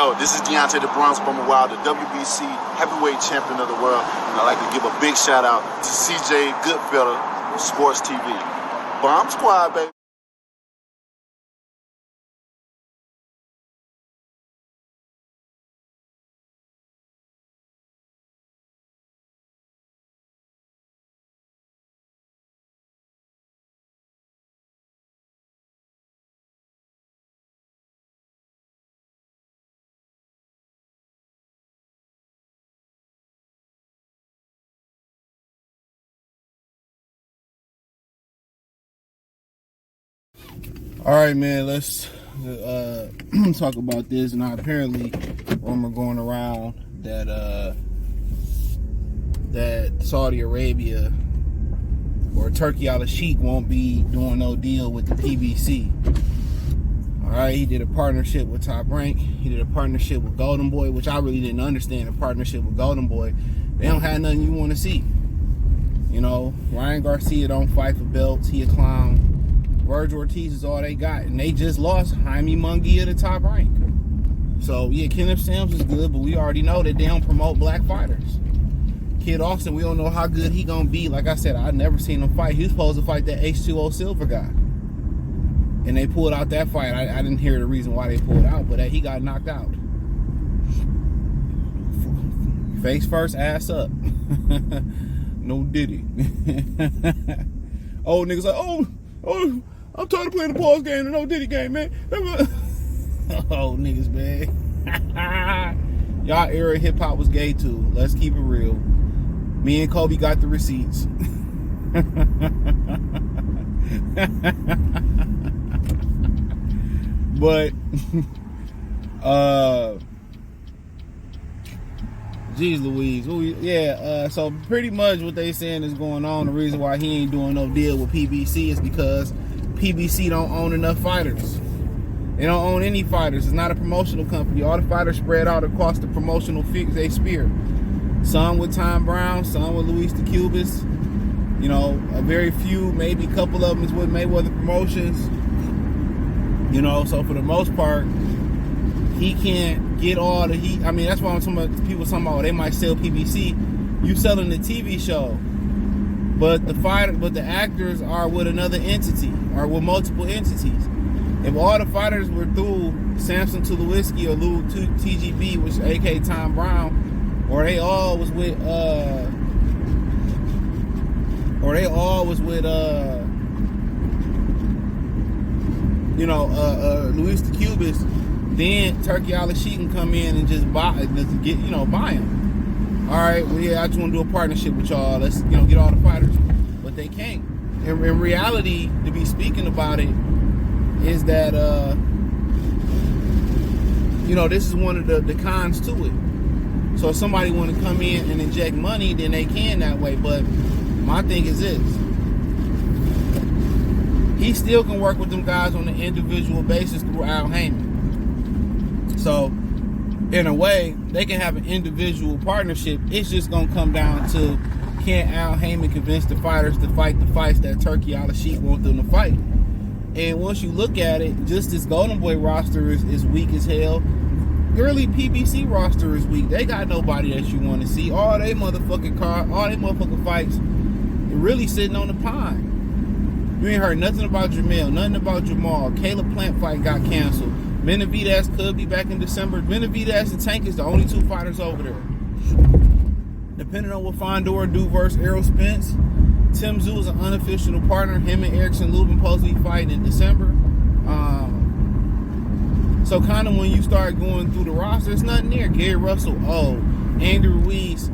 Yo, this is Deontay the Bronx Bummer Wild, the WBC heavyweight champion of the world. And I'd like to give a big shout out to CJ Goodfellow of Sports TV. Bomb Squad, baby. All right, man, let's talk about this. Now, apparently, rumor going around that that Saudi Arabia or Turki Alalshikh won't be doing no deal with the PBC. All right, he did a partnership with Top Rank. He did a partnership with Golden Boy, which I really didn't understand. A partnership with Golden Boy, they don't have nothing you want to see. You know, Ryan Garcia don't fight for belts. He a clown. Virgil Ortiz is all they got, and they just lost Jaime Munguia to Top Rank. So yeah, Kenneth Sims is good, but we already know that they don't promote black fighters. Kid Austin, we don't know how good he gonna be. Like I said, I never seen him fight. He was supposed to fight that H2O Silver guy, and they pulled out that fight. I didn't hear the reason why they pulled out, but he got knocked out. Face first, ass up. No diddy. Old niggas like, oh, I'm tired of playing the pause game and no Diddy game, man. Oh, niggas, man. Y'all era hip hop was gay too. Let's keep it real. Me and Kobe got the receipts. But, geez Louise. So pretty much what they saying is going on. The reason why he ain't doing no deal with PBC is because PBC don't own enough fighters. They don't own any fighters. It's not a promotional company. All the fighters spread out across the promotional figs they spear. Some with Tom Brown, some with Luis the Cubist. You know, a very few, maybe a couple of them is with Mayweather Promotions. You know, so for the most part, he can't get all the heat. I mean, that's why I'm talking about people talking about they might sell PBC. You selling the TV show, but the actors are with another entity or with multiple entities. If all the fighters were through Samson Tulowitzki or Lou TGB, which is AK Tom Brown, or they all was with Luis the Cubist, then Turki Alalshikh can come in and just buy him. All right, well, yeah, I just want to do a partnership with y'all. Let's, get all the fighters, but they can't. In reality, to be speaking about it, is that this is one of the cons to it. So if somebody want to come in and inject money, then they can that way. But my thing is this: he still can work with them guys on an individual basis through Al Heyman. So, in a way, they can have an individual partnership. It's just going to come down to, can Al Heyman convince the fighters to fight the fights that Turki Alalshikh want them to fight? And once you look at it, just this Golden Boy roster is weak as hell. Early PBC roster is weak. They got nobody that you want to see. All they motherfucking fights, they're really sitting on the pine. You ain't heard nothing about Jamel, nothing about Jamal. Caleb Plant fight got canceled. Benavidez could be back in December. Benavidez and Tank is the only two fighters over there. Depending on what Fondor do versus Errol Spence, Tim Tszyu is an unofficial partner. Him and Erickson Lubin supposed to be fighting in December. So kind of when you start going through the roster, there's nothing there. Gary Russell, Andy Ruiz,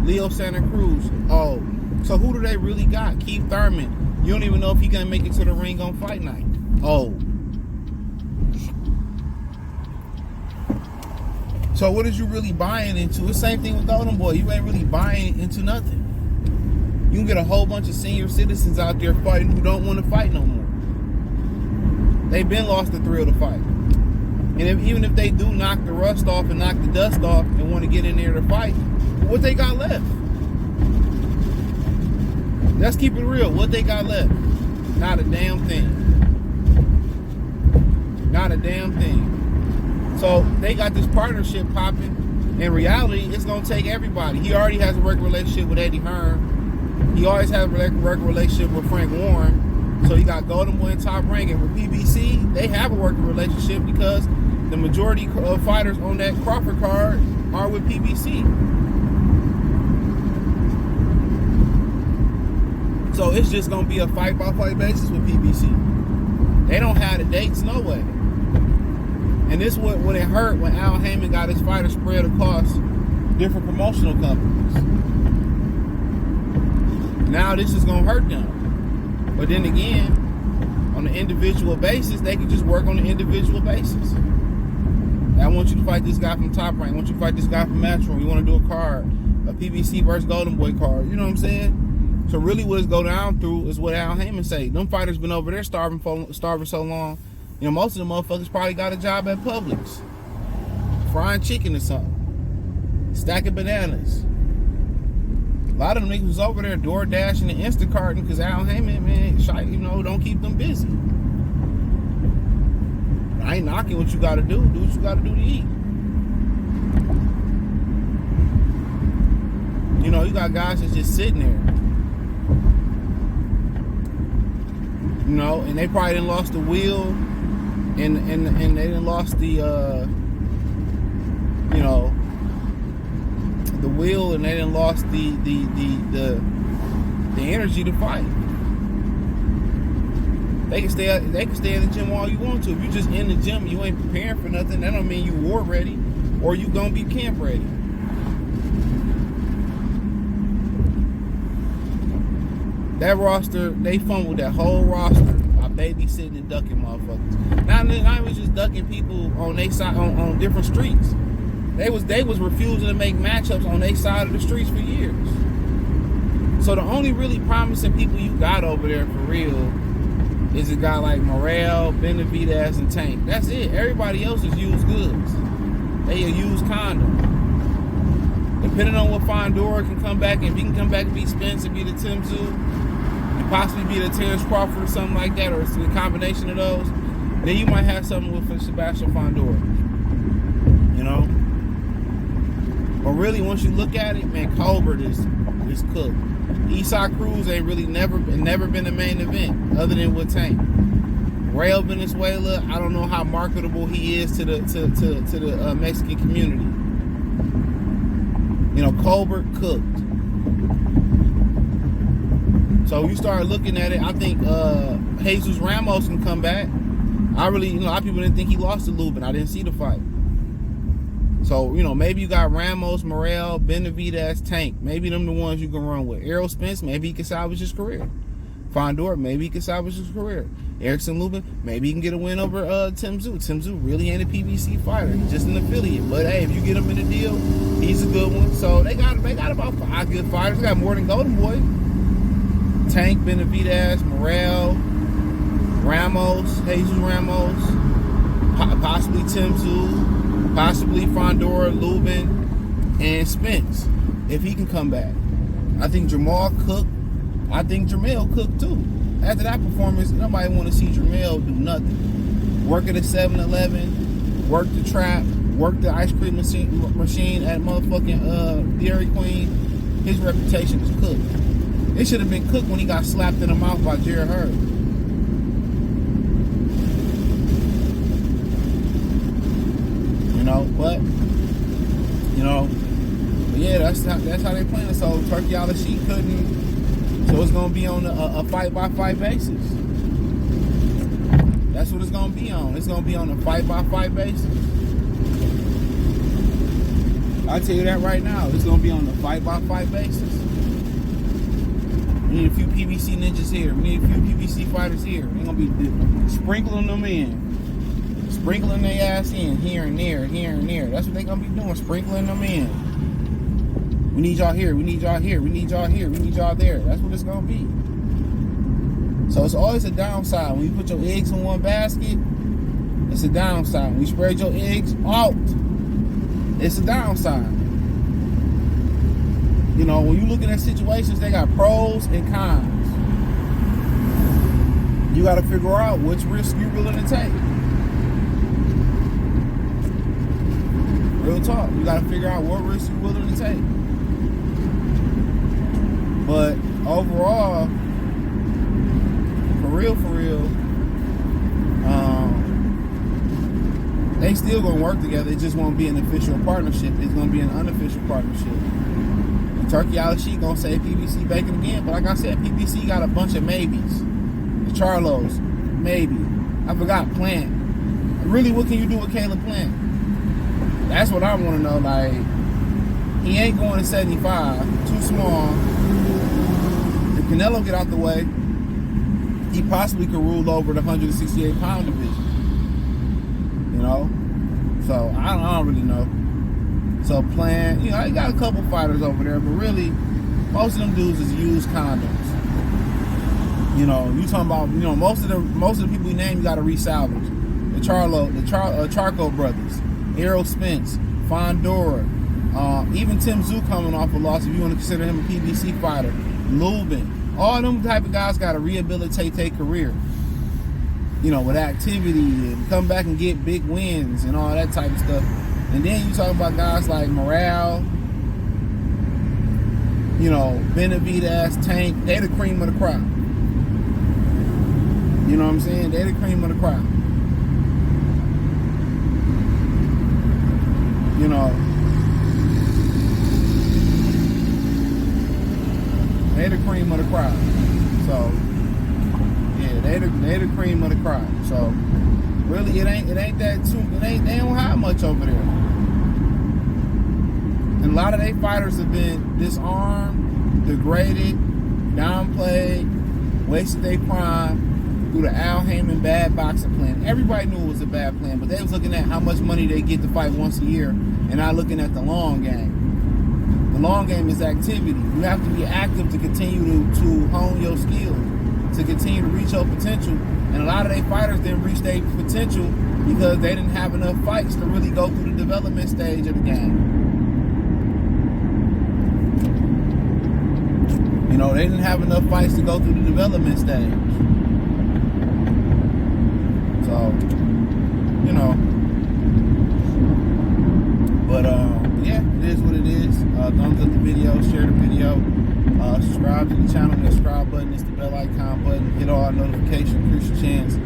Leo Santa Cruz, So who do they really got? Keith Thurman. You don't even know if he gonna make it to the ring on fight night. So what is you really buying into? It's the same thing with Golden Boy. You ain't really buying into nothing. You can get a whole bunch of senior citizens out there fighting who don't want to fight no more. They've been lost the thrill to fight. And even if they do knock the rust off and knock the dust off and want to get in there to fight, what they got left? Let's keep it real. What they got left? Not a damn thing. Not a damn thing. So they got this partnership popping. In reality, it's gonna take everybody. He already has a working relationship with Eddie Hearn. He always has a working relationship with Frank Warren. So you got Golden Boy and Top Rank. And with PBC, they have a working relationship because the majority of fighters on that Crawford card are with PBC. So it's just gonna be a fight-by-fight basis with PBC. They don't have the dates, no way. And this what when it hurt when Al Heyman got his fighters spread across different promotional companies. Now this is gonna hurt them. But then again, on an individual basis, they can just work on an individual basis. I want you to fight this guy from Top Rank. I want you to fight this guy from Matchroom. You want to do a card, a PBC versus Golden Boy card. You know what I'm saying? So really what it's go down through is what Al Heyman say. Them fighters been over there starving so long. You know, most of the motherfuckers probably got a job at Publix. Frying chicken or something. Stacking bananas. A lot of them niggas was over there door dashing and Instacarting because Al Heyman, man, you know, don't keep them busy. I ain't knocking what you gotta do. Do what you gotta do to eat. You know, you got guys that's just sitting there. You know, and they probably done lost the will and they done lost the you know, the will, and they done lost the energy to fight. They can stay in the gym all you want to. If you just in the gym and you ain't preparing for nothing, that don't mean you war ready or you gonna be camp ready. That roster, they fumbled that whole roster by babysitting and ducking motherfuckers. Not even just ducking people on their side on different streets. They was refusing to make matchups on their side of the streets for years. So the only really promising people you got over there for real is a guy like Morrell, Benavidez, and Tank. That's it. Everybody else is used goods. They a used condom. Depending on what Fondora can come back, if he can come back and beat Spence and be the Tim Tszyu, and possibly be the Terrence Crawford or something like that, or it's a combination of those, then you might have something with Sebastian Fondora. You know? But really, once you look at it, man, Colbert is cooked. Isaac Cruz ain't really never been the main event other than with Tank. Rail Venezuela, I don't know how marketable he is to the Mexican community. You know, Colbert cooked. So you start looking at it, I think Jesus Ramos can come back. A lot of people didn't think he lost to Lubin. I didn't see the fight. So, you know, maybe you got Ramos, Morrell, Benavidez, Tank. Maybe them the ones you can run with. Errol Spence, maybe he can salvage his career. Fondor, maybe he can salvage his career. Erickson Lubin, maybe he can get a win over Tim Tszyu. Tim Tszyu really ain't a PBC fighter. He's just an affiliate. But hey, if you get him in a deal, he's a good one. So they got about 5 good fighters. They got more than Golden Boy. Tank, Benavidez, Morrell, Ramos, Jesus Ramos, possibly Tim Tszyu, possibly Fondora, Lubin, and Spence, if he can come back. I think Jamal cooked. I think Jermell cooked too. After that performance, nobody want to see Jermell do nothing. Work at a 7-Eleven, work the trap, work the ice cream machine at motherfucking Dairy Queen. His reputation is cooked. It should have been cooked when he got slapped in the mouth by Jared Hurd. But yeah, that's how they playing. So Turki Alalshikh couldn't. So it's gonna be on a fight-by-fight basis. That's what it's gonna be on. It's gonna be on a fight-by-fight basis. I'll tell you that right now. It's gonna be on a fight-by-fight basis. We need a few PBC ninjas here. We need a few PBC fighters here. They're gonna be sprinkling them in. Sprinkling their ass in here and there, here and there. That's what they're going to be doing, sprinkling them in. We need y'all here, we need y'all here, we need y'all here, we need y'all there. That's what it's going to be. So it's always a downside. When you put your eggs in one basket, it's a downside. When you spread your eggs out, it's a downside. You know, when you're looking at situations, they got pros and cons. You got to figure out which risk you're willing to take. Real talk. You got to figure out what risks you're willing to take. But overall, for real, they still gonna work together. It just won't be an official partnership. It's gonna be an unofficial partnership. And Turki Alalshikh gonna say PBC bacon again, but like I said, PBC got a bunch of maybes. The Charlos, maybe. I forgot Plant. Really, what can you do with Caleb Plant? That's what I want to know. Like, he ain't going to 75, too small. If Canelo get out the way, he possibly could rule over the 168-pound division. You know? So, I don't really know. So, Plant, you know, he got a couple fighters over there, but really, most of them dudes is used condoms. You know, you talking about, you know, most of the people you name, you got to resalvage. The Charco brothers, Errol Spence, Fondora, even Tim Tszyu coming off a loss, if you want to consider him a PBC fighter, Lubin, all them type of guys got to rehabilitate their career, you know, with activity and come back and get big wins and all that type of stuff. And then you talk about guys like Morale, you know, Benavidez, Tank, they the cream of the crop. You know what I'm saying? They the cream of the crop. You know, they the cream of the crop. So, yeah, they the cream of the crop. So, really, it ain't that too. They don't have much over there. And a lot of their fighters have been disarmed, degraded, downplayed, wasted their prime through the Al Heyman bad boxing plan. Everybody knew it was a bad plan, but they was looking at how much money they get to fight once a year and not looking at the long game. The long game is activity. You have to be active to continue to hone your skills, to continue to reach your potential. And a lot of their fighters didn't reach their potential because they didn't have enough fights to really go through the development stage of the game. You know, they didn't have enough fights to go through the development stage. So, you know, but yeah, it is what it is. Thumbs up the video, share the video, subscribe to the channel. The subscribe button is the bell icon button. Hit all our notifications, increase your chance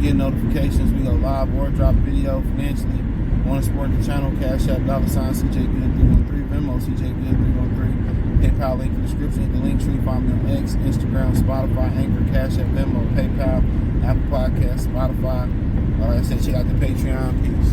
get notifications. We go live or drop video financially. Want to support the channel? Cash App, $CJGood313, Venmo, CJGood313. PayPal link in the description. The link tree, find me on X, Instagram, Spotify, Anchor, Cash App, Venmo, PayPal, Apple Podcasts, Spotify. Like I said, check out the Patreon. Peace.